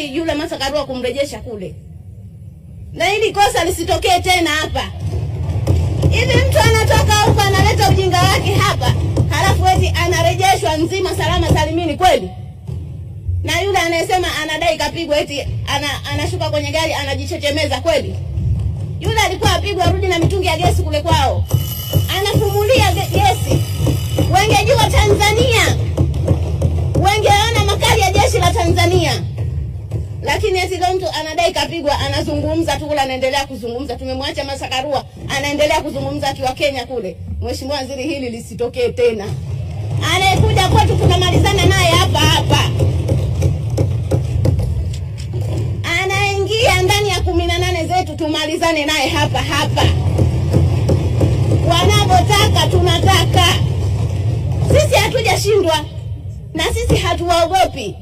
serikali yule Martha Karua kumrejesha kule. Na hili kosa lisitokee tena hapa. Hivi mtu anatoka huko analeta ujinga wake hapa, halafu eti anarejeshwa nzima salama salimini kweli? Na yule anayesema anadai kapigwa eti anashuka kwenye gari anajichechemeza kweli? Yule alikuwa apigwa arudi na mitungi ya gesi kule kwao. Anafumulia gesi. Wengejua Tanzania. Wengeona makali ya jeshi la Tanzania. Lakini eti leo mtu anadai kapigwa, anazungumza tu kule, anaendelea kuzungumza. Tumemwacha Martha Karua anaendelea kuzungumza akiwa Kenya kule. Mheshimiwa Waziri, hili lisitokee tena. Anayekuja kwetu tunamalizana naye hapa hapa. Anaingia ndani ya 18 zetu tumalizane naye hapa hapa. Wanapotaka tunataka. Sisi hatujashindwa na sisi hatuwaogopi.